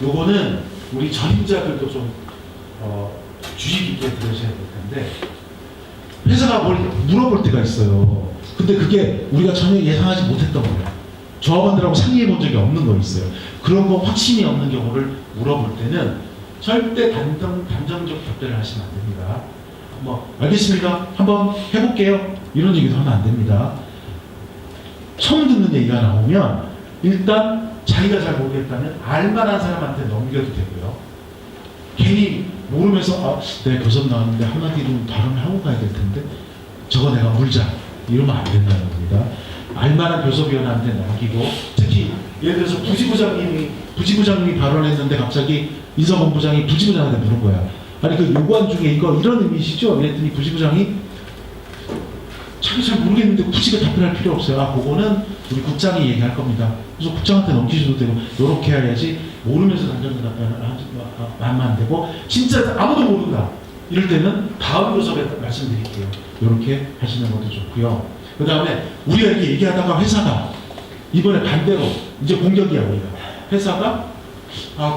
요거는 우리 전임자들도 좀 주의 깊게 들으셔야 될 텐데, 회사가 뭘 물어볼 때가 있어요. 근데 그게 우리가 전혀 예상하지 못했던 거예요. 조합원들하고 상의해 본 적이 없는 거 있어요. 그런 거 확신이 없는 경우를 물어볼 때는 절대 단정적 답변을 하시면 안 됩니다. 뭐 알겠습니다, 한번 해볼게요, 이런 얘기도 하면 안 됩니다. 처음 듣는 얘기가 나오면 일단 자기가 잘 모르겠다면 알만한 사람한테 넘겨도 되고요. 괜히 모르면서 내가 교섭 나왔는데 한마디로 발언을 하고 가야 될 텐데 저거 내가 물자, 이러면 안 된다는 겁니다. 알만한 교섭위원한테 넘기고, 특히 예를 들어서 부지부장님이 발언했는데 갑자기 인사본부장이 부지부장한테 물은 거야. 아니 그 요구안 중에 이거 이런 의미시죠? 이랬더니 부지부장이 자기 잘 모르겠는데 굳이 답변할 필요 없어요. 그거는 우리 국장이 얘기할 겁니다. 그래서 국장한테 넘기셔도 되고, 요렇게 해야지. 모르면서 단정적 답변을 하면 안 되고, 진짜 아무도 모른다 이럴 때는 다음 교섭에 말씀드릴게요, 요렇게 하시는 것도 좋고요. 그 다음에 우리가 이렇게 얘기하다가 회사가 이번에 반대로 이제 공격이야. 우리가 회사가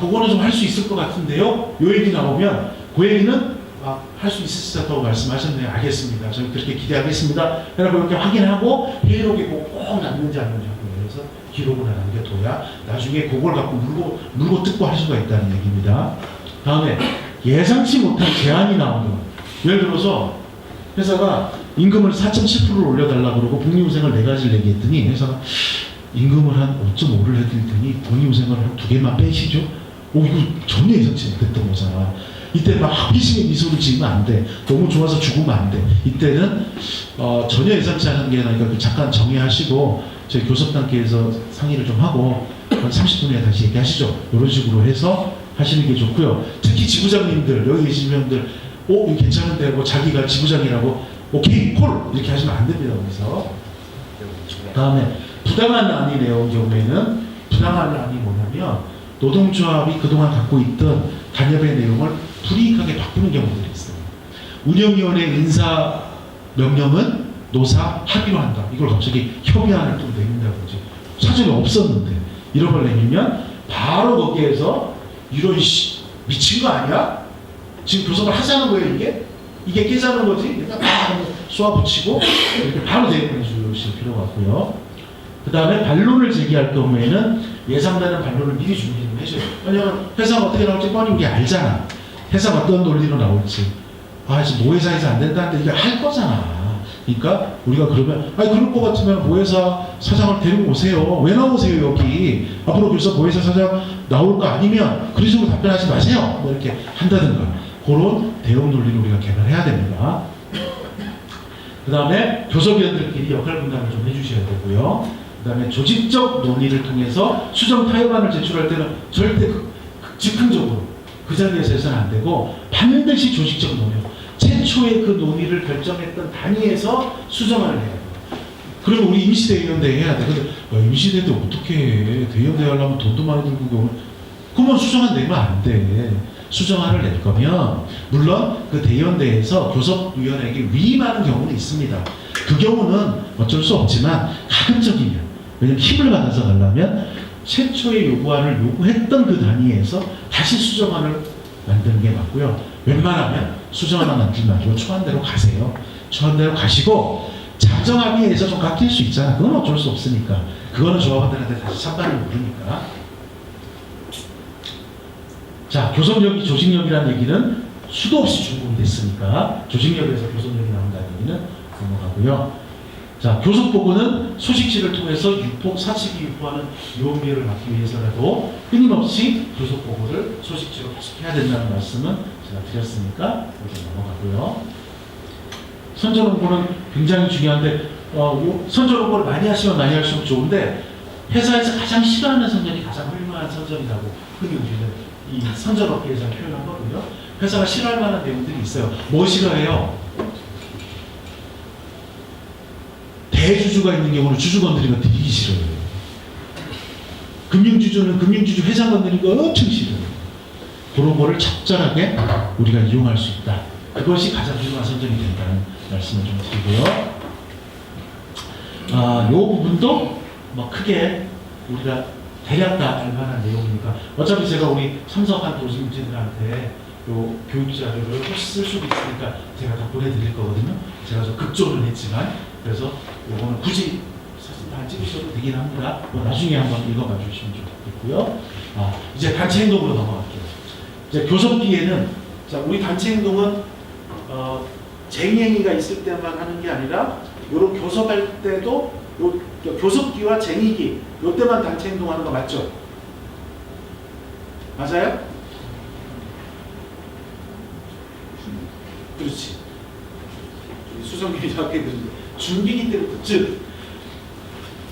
그거는 좀 할 수 있을 것 같은데요, 요 얘기 나오면 그 얘기는 할 수 있으시다고 말씀하셨네요. 알겠습니다, 저희 그렇게 기대하겠습니다. 그래서 이렇게 확인하고 회의록에 꼭 남는지 안 남는지 그래서 기록을 남겨둬야 나중에 그걸 갖고 물고 뜯고 할 수가 있다는 얘기입니다. 다음에 예상치 못한 제안이 나오는 거. 예를 들어서 회사가 임금을 4.7%를 올려달라고 그러고 복리후생을 4가지를 얘기했더니 회사가 임금을 한 5.5를 해드릴 테니 복리후생을 한 2개만 빼시죠? 이거 전혀 예상치 못했던 거잖아. 이때 막 회식의 미소를 지으면 안 돼. 너무 좋아서 죽으면 안 돼. 이때는 전혀 예상치 않은 게 나니까 잠깐 정리하시고 저희 교섭단계에서 상의를 좀 하고 한 30분에 다시 얘기하시죠. 이런 식으로 해서 하시는 게 좋고요. 특히 지부장님들, 여기 계신 분들 이거 괜찮은데 뭐 자기가 지부장이라고 오케이 콜 이렇게 하시면 안 됩니다. 그래서 다음에 부당한 안이 내온 경우에는, 부당한 안이 뭐냐면 노동조합이 그동안 갖고 있던 단협의 내용을 불이익하게 바꾸는 경우들이 있어요. 운영위원회 인사 명령은 노사 합의로 한다. 이걸 갑자기 협의안을 또 내린다든지, 사전에 없었는데 이런 걸 내리면 바로 거기에서 이런 미친 거 아니야? 지금 교섭을 하자는 거예요. 이게 깨자는 거지? 일단 쏘아붙이고 이렇게 바로 대응해 주실 필요가 있고요. 그 다음에 반론을 제기할 경우에는 예상되는 반론을 미리 준비를 해줘요. 왜냐면 회사가 어떻게 나올지 뻔히 우리 알잖아. 회사가 어떤 논리로 나올지. 지금 모회사에서 안 된다는데 이거 할 거잖아. 그러니까 우리가 그러면 그럴 것 같으면 모회사 사장을 데리고 오세요. 왜 나오세요 여기? 앞으로 그래서 모회사 사장 나올 거 아니면 그런 식으로 답변하지 마세요. 뭐 이렇게 한다든가. 그런 대응 논리를 우리가 개발해야 됩니다. 그 다음에 교섭위원들끼리 역할 분담을 좀 해주셔야 되고요. 그 다음에 조직적 논의를 통해서 수정 타협안을 제출할 때는 절대 즉흥적으로 그 자리에서 해서는 안 되고, 반드시 조직적 논의, 최초의 그 논의를 결정했던 단위에서 수정안을 해야 돼요. 그리고 우리 임시대의원대회 해야 돼. 근데 임시대회도 어떻게 해? 대의원대회 하려면 돈도 많이 들고 그러면 수정안 내면 안 돼. 수정안을 낼 거면 물론 그 대의원대회에서 교섭위원회에게 위임하는 경우는 있습니다. 그 경우는 어쩔 수 없지만 가급적이면, 왜냐면 힘을 받아서 가려면 최초의 요구안을 요구했던 그 단위에서 다시 수정안을 만드는 게 맞고요. 웬만하면 수정안을 만들지 마시고 초안대로 가세요. 초안대로 가시고 잠정합의에서 좀 깎일 수 있잖아. 그건 어쩔 수 없으니까. 그거는 조합원들한테 다시 찬반을 모르니까. 자, 교섭력이 조직력이라는 얘기는 수도 없이 준공이 됐으니까 조직력에서 교섭력이 나온다는 얘기는 넘어가고요. 자, 교섭보고는 소식지를 통해서 유폭, 사측이 유포하는 유언비어를 막기 위해서라도 끊임없이 교섭보고를 소식지로 계속 해야 된다는 말씀은 제가 드렸으니까 여기 넘어가고요. 선전홍보는 굉장히 중요한데 선전홍보를 많이 하시면 많이 할수록 좋은데, 회사에서 가장 싫어하는 선전이 가장 훌륭한 선전이라고 흔히 우리는 이 선전업계에서 표현하거든요. 회사가 싫어할 만한 내용들이 있어요. 뭐 싫어해요? 대주주가 있는 경우는 주주 건드리는 거 되게 싫어요. 금융주주는 금융주주 회장 건드리는 거 엄청 싫어요. 그런 거를 적절하게 우리가 이용할 수 있다. 그것이 가장 훌륭한 선전이 된다는 말씀을 좀 드리고요. 이 부분도 뭐 크게 우리가 대략 다 알만한 내용이니까 어차피 제가 우리 참석한 도시민들한테 요 교육 자료를 혹시 쓸 수도 있으니까 제가 다 보내드릴 거거든요. 제가 좀 급조는 했지만 그래서 요거는 굳이 사진 다 찍으셔도 되긴 합니다. 나중에 한번 읽어봐 주시면 좋겠고요. 이제 단체 행동으로 넘어갈게요. 이제 교섭기에는 자 우리 단체 행동은 쟁행위가 있을 때만 하는 게 아니라 요런 교섭할 때도 요 교섭기와 쟁의기 요 때만 단체 행동하는 거 맞죠? 맞아요? 그렇지. 수성님이 정확히 들으시죠. 준비기 때부터 즉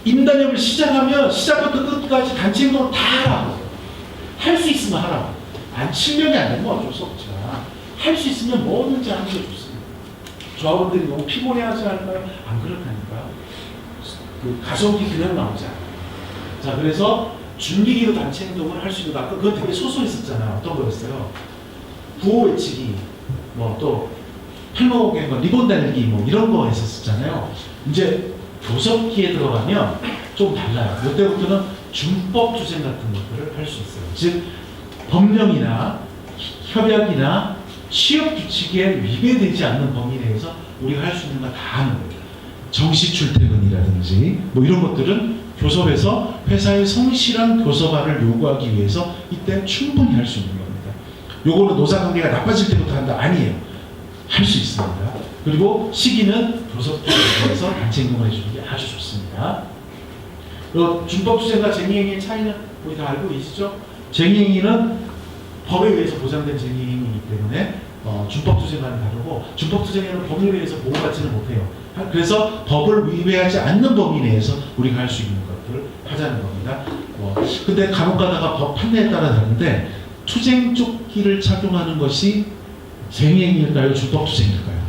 임단협을 시작하면 시작부터 끝까지 단체 행동을 다 하라고. 할 수 있으면 하라고. 안 실력이 안 되면 어쩔 수 없지만 할 수 있으면 뭐든지 하는 게 좋습니다. 조합원들이 너무 피곤해하지 않을까요? 안 그렇다니까. 그 가속이 그냥 나오지 않아요. 자 그래서 준비기로 단체 행동을 할 수 있는 아까 그건 되게 소소했었잖아요. 어떤 거였어요? 구호 외치기 뭐 또 팔목에 뭐 리본 달기 뭐 이런 거 했었잖아요. 이제 교섭기에 들어가면 좀 달라요. 이때부터는 준법 투쟁 같은 것들을 할 수 있어요. 즉 법령이나 협약이나 취업 규칙에 위배되지 않는 범위 내에서 우리가 할 수 있는 거 다 하는 거예요. 정시 출퇴근이라든지 뭐 이런 것들은 교섭에서 회사의 성실한 교섭안을 요구하기 위해서 이때 충분히 할 수 있는 겁니다. 요거는 노사관계가 나빠질 때부터 한다 아니에요. 할 수 있습니다. 그리고 시기는 교섭기에서 단체 행동을 해주는 게 아주 좋습니다. 준법투쟁과 쟁의행위의 차이는 우리 다 알고 계시죠? 쟁의행위는 법에 의해서 보장된 쟁의행위이기 때문에 준법투쟁과는 다르고 준법투쟁에는 법률에 의해서 보호받지는 못해요. 그래서 법을 위배하지 않는 범위 내에서 우리가 할 수 있는 것들을 하자는 겁니다. 근데 간혹 가다가 법 판례에 따라 다른데 투쟁조끼를 착용하는 것이 쟁의행위일까요? 준법투쟁일까요?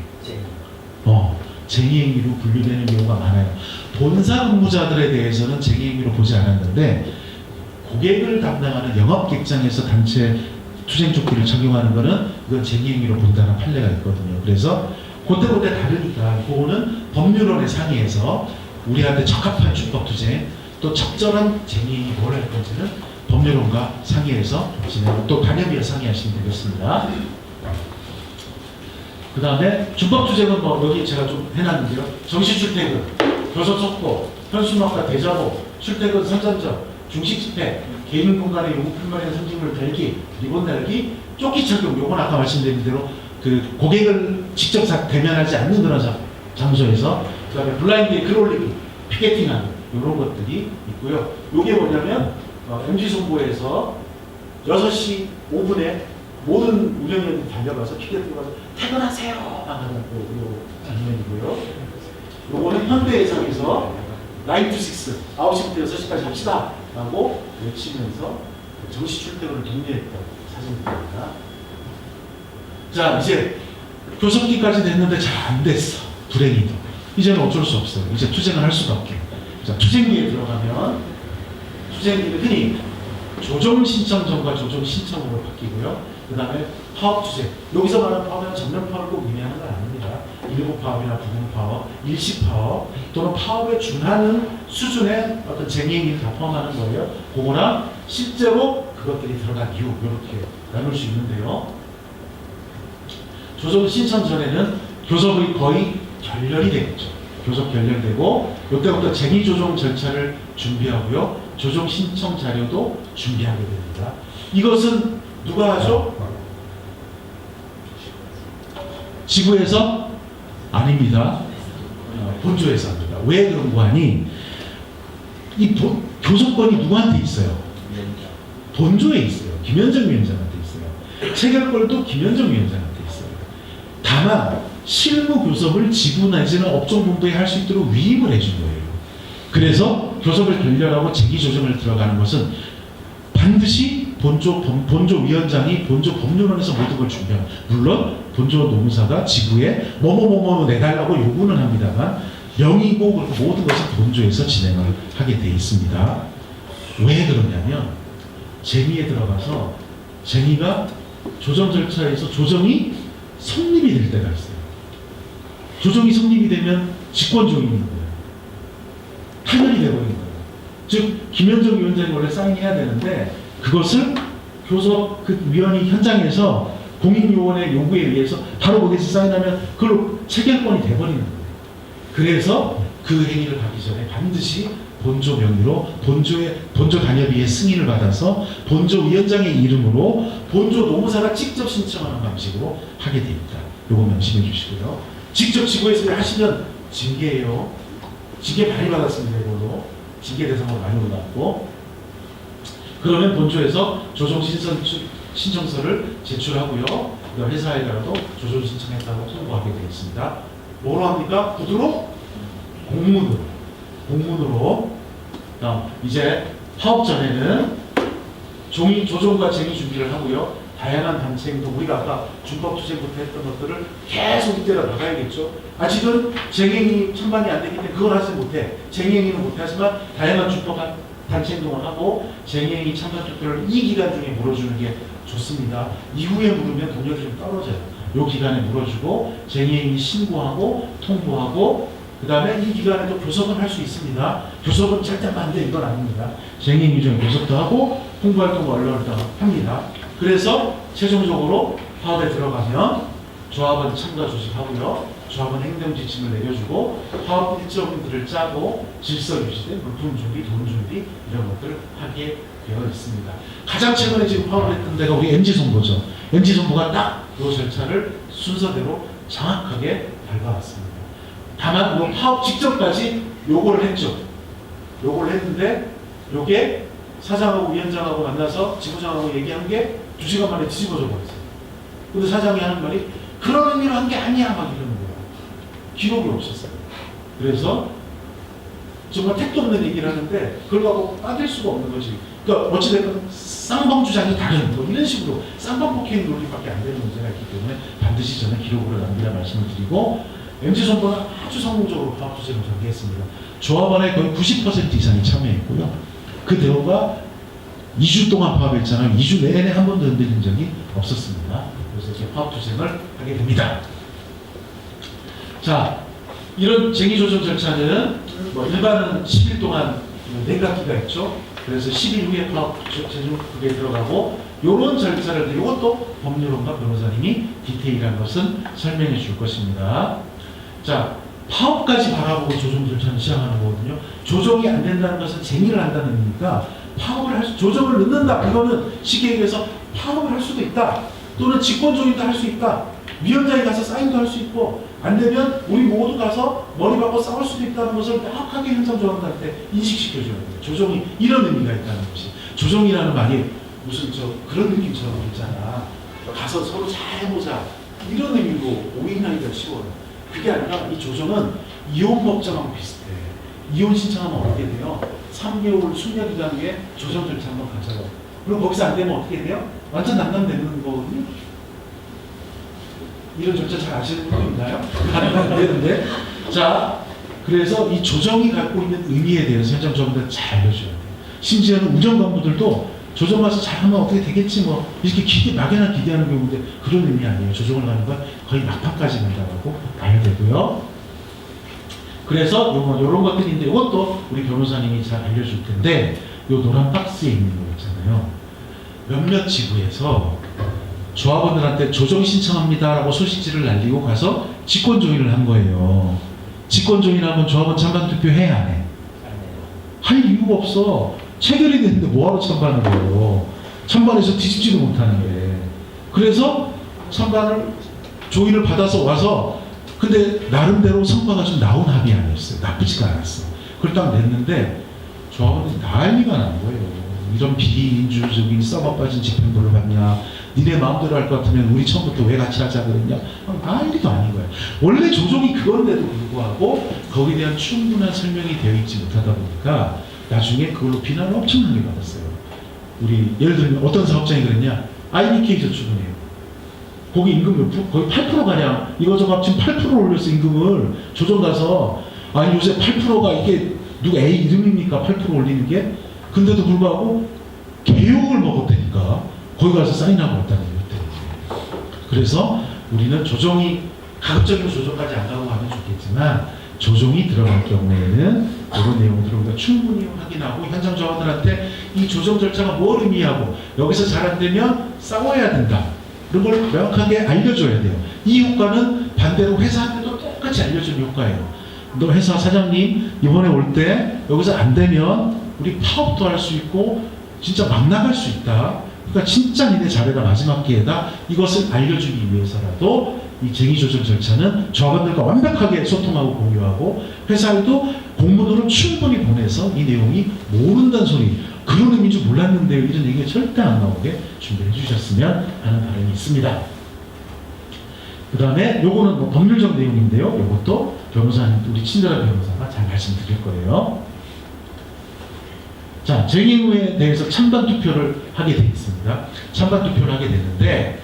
쟁의행위로 분류되는 경우가 많아요. 본사 근무자들에 대해서는 쟁의행위로 보지 않았는데 고객을 담당하는 영업객장에서 단체 투쟁조끼를 착용하는 것은 이건 쟁의행위로 본다는 판례가 있거든요. 그래서 그때 다르니까 그거는 법률원의 상의에서 우리한테 적합한 준법투쟁 또 적절한 쟁의행위 뭘 할 건지는 법률원과 상의해서 진행하고 또 단협위와 상의하시면 되겠습니다. 그 다음에 준법투쟁은 뭐 여기 제가 좀 해놨는데요. 정시 출퇴근, 교섭 속보, 현수막과 대자보, 출퇴근 선전적, 중식 집회, 개인 공간의 요구 필만의 상징물 달기, 리본 달기, 조끼 착용. 요건 아까 말씀드린 대로 그 고객을 직접 대면하지 않는 그런 장소에서 그 다음에 블라인드에 글 올리기, 피켓팅하는 이런 것들이 있고요. 요게 뭐냐면 MG송보에서 6시 5분에 모든 운영위원들이 달려가서 피켓을 가서 퇴근하세요! 하는 요 장면이고요. 요거는 현대해상에서 9 to 6, 9시부터 6시까지 합시다! 라고 외치면서 정시 출퇴근을 독려했던 사진입니다. 자, 이제 교섭기까지 됐는데 잘 안 됐어. 불행히도. 이제는 어쩔 수 없어요. 이제 투쟁을 할 수밖에. 자, 투쟁기에 들어가면 투쟁기는 흔히 조정 신청 전과 조정 신청으로 바뀌고요. 그 다음에 파업 투쟁. 여기서 말하는 파업은 전면 파업을 꼭 의미하는 건 아닙니다. 일부 파업이나 부분 파업, 일시 파업 또는 파업에 준하는 수준의 어떤 쟁의행위를 다 포함하는 거예요. 그거나 실제로 그것들이 들어간 이유 이렇게 나눌 수 있는데요. 조정 신청 전에는 교섭이 거의 결렬이 되겠죠. 교섭 결렬되고 이때부터 쟁의 조정 절차를 준비하고요. 조정 신청 자료도 준비하게 됩니다. 이것은 누가 하죠? 지부에서? 아닙니다. 본조에서 합니다. 왜 그런 거 하니? 이 교섭권이 누구한테 있어요? 본조에 있어요. 김현정 위원장한테 있어요. 체결권도 김현정 위원장한테 있어요. 다만 실무 교섭을 지부 내지는 업종본부에 할 수 있도록 위임을 해준 거예요. 그래서 교섭을 결렬하고 쟁의 조정을 들어가는 것은 반드시 본조 위원장이 본조 법률원에서 모든 걸 준비합니다. 물론 본조 노무사가 지부에 뭐뭐뭐뭐 내달라고 요구는 합니다만 명의고 모든 것을 본조에서 진행을 하게 돼 있습니다. 왜 그러냐면 쟁의에 들어가서 쟁의가 조정 절차에서 조정이 성립이 될 때가 있어요. 조정이 성립이 되면 직권조인인 거예요. 타결이 되버린 거예요. 즉 김현정 위원장이 원래 사인해야 되는데 그것을 교섭 그 위원회 현장에서 공익요원의 요구에 의해서 바로 거기서 사인하면 그걸로 체결권이 돼버리는 거예요. 그래서 그 행위를 하기 전에 반드시 본조 명의로 본조 단협위의 승인을 받아서 본조 위원장의 이름으로 본조 노무사가 직접 신청하는 방식으로 하게 됩니다. 요거 명심해 주시고요. 직접 지구에서 하시면 징계예요. 징계 많이 받았습니다. 이걸로 징계 대상으로 많이 올랐고, 그러면 본조에서 조정 신청서를 제출하고요. 회사에다가도 조정 신청했다고 통보하게 되어 있습니다. 뭐로 합니까? 구두로? 공문으로. 이제 파업 전에는 조정과 쟁의 준비를 하고요. 다양한 단체 행동, 우리가 아까 준법투쟁부터 했던 것들을 계속 이때라 나가야겠죠. 아직은 쟁행이 찬반이 안 되기 때문에 그걸 하지 못해. 쟁행위는 못하지만 다양한 준법 단체 행동을 하고 쟁행위 찬반 투표를 이 기간 중에 물어주는 게 좋습니다. 이후에 물으면 동력이 좀 떨어져요. 이 기간에 물어주고 쟁행위 신고하고 통보하고 그 다음에 이 기간에도 교섭은 할 수 있습니다. 교섭은 절대 반대 이건 아닙니다. 쟁행위 중에 교섭도 하고 홍보활동과 언론을 합니다. 그래서 최종적으로 파업에 들어가면 조합원 참가 조직하고요. 조합원 행동 지침을 내려주고 파업 일정들을 짜고 질서 유지대, 물품 준비, 돈 준비 이런 것들을 하게 되어 있습니다. 가장 최근에 지금 파업을 했던 데가 우리 MG송보죠. MG송보가 딱 그 절차를 순서대로 정확하게 밟아왔습니다. 다만 뭐 파업 직전까지 요걸 했죠. 요걸 했는데 요게 사장하고 위원장하고 만나서 지부장하고 얘기한 게 2시간 만에 뒤집어져 버렸어요. 근데 사장이 하는 말이 그런 의미로 한 게 아니야 막 이러는 거예요. 기록이 없었어요. 그래서 정말 택도 없는 얘기를 하는데 그걸 갖고 빠질 수가 없는 거지. 그러니까 어찌됐든 쌍방 주장이 다른 뭐 이런 식으로 쌍방 폭행 논리밖에 안 되는 문제가 있기 때문에 반드시 저는 기록으로 남기라 말씀을 드리고, MG송보는 아주 성공적으로 파업투쟁을 전개했습니다. 조합원의 거의 90% 이상이 참여했고요. 그 대우가 2주 동안 파업했잖아요. 2주 내내 한 번도 흔들린 적이 없었습니다. 그래서 이제 파업투쟁을 하게 됩니다. 자, 이런 쟁의조정 절차는 뭐 일반은 10일 동안 냉각기가 있죠. 그래서 10일 후에 파업 제중 그게 들어가고, 요런 절차를 이것도 법률원과 변호사님이 디테일한 것은 설명해 줄 것입니다. 자, 파업까지 바라보고 조정 절차는 시작하는 거거든요. 조정이 안 된다는 것은 쟁의를 한다는 의미니까 조정을 넣는다. 이거는 쉽게 얘기해서 파업을 할 수도 있다. 또는 직권조정도 할 수 있다. 위원장이 가서 사인도 할 수 있고, 안 되면 우리 모두 가서 머리 박고 싸울 수도 있다는 것을 명확하게 행정조합한테 인식시켜줘야 돼요. 조정이 이런 의미가 있다는 것이. 조정이라는 말이 무슨 그런 느낌처럼 있잖아. 가서 서로 잘 해보자. 이런 의미로 오인하기가 쉬워요. 그게 아니라 이 조정은 이혼법정하고 비슷해. 이혼 신청하면 어떻게 돼요? 3개월 숙려기간 후에 조정 절차 한번 가져요. 그럼 거기서 안 되면 어떻게 돼요? 완전 난감되는 거거든요. 이런 절차 잘 아시는 분도 있나요? 안 되는데. 자, 그래서 이 조정이 갖고 있는 의미에 대해서 현장조합원들 잘 알려줘야 돼요. 심지어는 우정간부들도 조정 가서 잘하면 어떻게 되겠지 뭐 이렇게 막연한 기대하는 경우인데 그런 의미 아니에요. 조정을 하는 건 거의 막판까지 간다고 봐야 되고요. 그래서 요런 것들인데 이것도 우리 변호사님이 잘 알려줄 텐데, 요 노란 박스에 있는 거 있잖아요. 몇몇 지구에서 조합원들한테 조정 신청합니다라고 소식지를 날리고 가서 직권조의를 한 거예요. 직권조의하면 조합원 찬반 투표해 안 해? 할 이유가 없어. 체결이 됐는데 뭐하러 찬반을 해요. 찬반에서 뒤집지도 못하는 거예요. 그래서 찬반을 조의를 받아서 와서, 근데 나름대로 성과가 좀 나온 합의 아니었어요. 나쁘지가 않았어. 그걸 딱 냈는데 조합원들이 난리가 난 거예요. 이런 비민주적인 썩어 빠진 집행부를 받냐, 니네 마음대로 할 것 같으면 우리 처음부터 왜 같이 하자 그랬냐, 난리도 아닌 거예요. 원래 조정이 그건데도 불구하고 거기에 대한 충분한 설명이 되어 있지 못하다 보니까 나중에 그걸로 비난을 엄청나게 받았어요. 우리 예를 들면 어떤 사업장이 그랬냐, IBK 저축은해요. 거기 임금 몇 프로? 거의 8%가량 이거저거 지금 8% 올렸어. 임금을 조정 가서. 아니 요새 8%가 이게 누가 A 이름입니까? 8% 올리는 게. 근데도 불구하고 개욕을 먹었다니까 거기 가서 사인하고 왔다는 거예요. 그래서 우리는 조정이 가급적이면 조정까지 안 가고 하면 좋겠지만 조정이 들어갈 경우에는 이런 내용들을 우리가 충분히 확인하고 현장 조합원들한테 이 조정 절차가 뭘 의미하고 여기서 잘 안 되면 싸워야 된다. 그런 걸 명확하게 알려줘야 돼요. 이 효과는 반대로 회사한테도 똑같이 알려주는 효과예요. 너 회사 사장님 이번에 올 때 여기서 안 되면 우리 파업도 할 수 있고 진짜 막 나갈 수 있다. 그러니까 진짜 니네 잘해라 마지막 기회다. 이것을 알려주기 위해서라도 이 쟁의 조정 절차는 조합원들과 완벽하게 소통하고 공유하고 회사에도 공문으로 충분히 보내서 이 내용이 모른다는 소리 그런 의미인 줄 몰랐는데요. 이런 얘기가 절대 안 나오게 준비해 주셨으면 하는 바람이 있습니다. 그 다음에 요거는 뭐 법률적 내용인데요. 요것도 변호사님, 우리 친절한 변호사가 잘 말씀드릴 거예요. 자, 쟁의후에 대해서 찬반 투표를 하게 되어 있습니다. 찬반 투표를 하게 되는데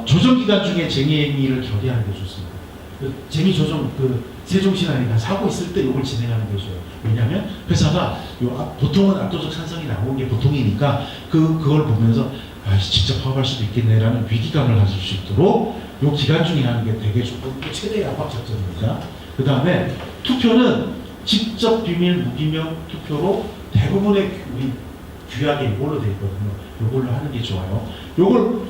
조정 기간 중에 쟁의행위를 결의하는 게 좋습니다. 쟁의 조정 세종시나리가 사고 있을 때 이걸 진행하는 게 좋아요. 왜냐하면 회사가 보통은 압도적 찬성이 나오는 게 보통이니까 그걸 보면서 진짜 파업할 수도 있겠네라는 위기감을 가질 수 있도록 이 기간 중에 하는 게 되게 좋고 최대의 압박 작전입니다. 그 다음에 투표는 직접 비밀 무기명 투표로 대부분의 우리 규약에 이걸로 되어 있거든요. 이걸로 하는 게 좋아요. 이걸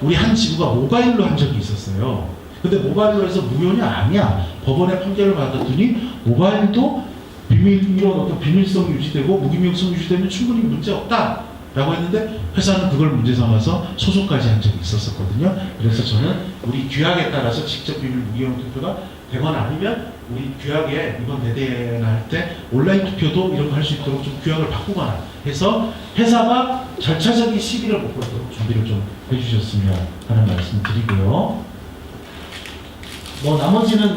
우리 한 지구가 모바일로 한 적이 있었어요. 근데 모바일로 해서 무효냐 아니야. 법원의 판결을 받았더니 모바일도 이런 어떤 비밀성 유지되고 무기명성 유지되면 충분히 문제 없다 라고 했는데 회사는 그걸 문제 삼아서 소송까지 한 적이 있었거든요. 그래서 저는 우리 규약에 따라서 직접 비밀 무기명 투표가 되거나 아니면 우리 규약에 이번 대대행할 때 온라인 투표도 이런 거 할 수 있도록 좀 규약을 바꾸거나 해서 회사가 절차적인 시비를 못 걸도록 준비를 좀 해주셨으면 하는 말씀 드리고요. 나머지는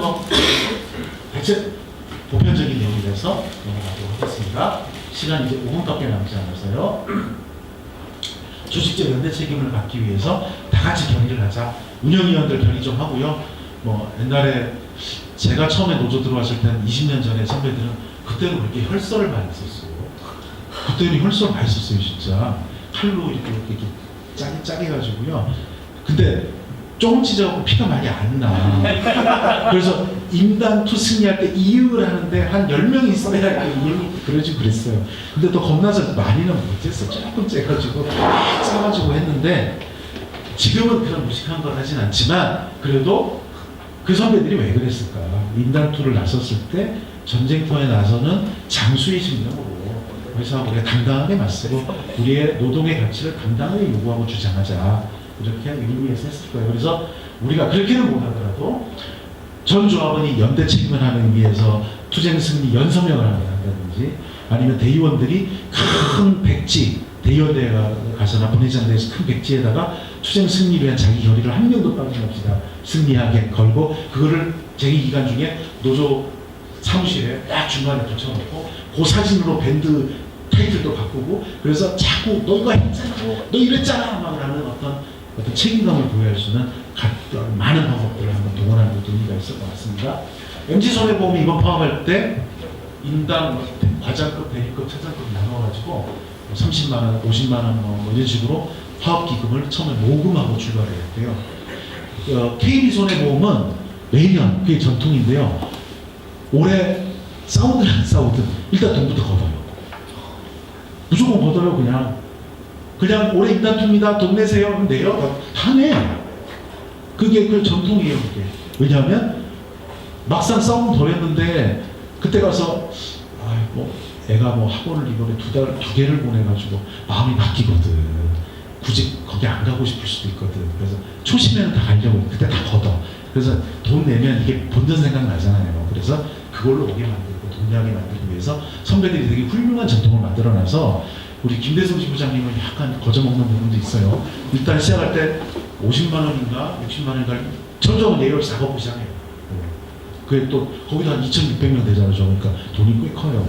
대체 보편적인 내용이라서 넘어가도록 하겠습니다. 시간이 이제 5분밖에 남지 않아서요. 조직적 연대 책임을 갖기 위해서 다 같이 결의를 하자. 운영위원들 결의 좀 하고요. 옛날에 제가 처음에 노조 들어왔을 때는 20년 전에 선배들은 그때는 그렇게 혈서를 많이 썼어요. 그때는 혈서를 많이 썼어요, 진짜. 칼로 이렇게 짜게 해가지고요. 근데 조금 찢어갖고 피가 많이 안 나. 그래서 임단투 승리할 때 이응을 하는데 한 10명이 있어야 이응이 그러지 그랬어요. 근데 또 겁나서 많이는 못했어. 조금 째가지고 짜가지고 했는데 지금은 그런 무식한 걸 하진 않지만 그래도 그 선배들이 왜 그랬을까? 임단투를 나섰을 때 전쟁터에 나서는 장수의 신념으로 회사가 우리가 당당하게 맞서고 우리의 노동의 가치를 당당하게 요구하고 주장하자. 이렇게 의미에서 했을 거예요. 그래서 우리가 그렇게는 못하더라도 전 조합원이 연대 책임을 하는 의미에서 투쟁 승리 연서명을 한다든지 아니면 대의원들이 큰 백지 대의원대에 가서나 본회장대에서 큰 백지에다가 투쟁 승리를 위한 자기 결의를 한 명도 빠짐없이 다 승리하게 걸고 그거를 쟁의 기간 중에 노조 사무실에 딱 중간에 붙여놓고 그 사진으로 밴드 타이틀도 바꾸고 그래서 자꾸 너 이거 했잖아 너 이랬잖아 막 하는 어떤 책임감을 부여할 수 있는 많은 방법들을 한번 동원하는 것도 의미가 있을 것 같습니다. MG손해보험이 이번 파업할 때 인당 과장급, 대리급, 차장급 나눠가지고 30만 원, 50만 원 이런 식으로 파업기금을 처음에 모금하고 출발을 했대요. KB손해보험은 매년 그게 전통인데요. 올해 싸우든 안 싸우든 일단 돈부터 걷어요. 무조건 걷어요. 그냥 올해 임단투입니다. 돈 내세요. 내요. 다 내. 그게 그 전통이에요. 그게. 왜냐하면 막상 싸움 덜 했는데 그때 가서 애가 학원을 이번에 두 개를 보내가지고 마음이 바뀌거든. 굳이 거기 안 가고 싶을 수도 있거든. 그래서 초심에는 다 가려고 그때 다 걷어. 그래서 돈 내면 이게 본전 생각 나잖아요. 그래서 그걸로 오게 만들고 돈 내게 만들기 위해서 선배들이 되게 훌륭한 전통을 만들어놔서 우리 김대성 지부장님은 약간 거저먹는 부분도 있어요. 일단 시작할 때 50만 원인가 60만 원인가 점점 내려올 작업을 시작해요. 그게 또 거기도 한 2,600명 되잖아요. 그러니까 돈이 꽤 커요.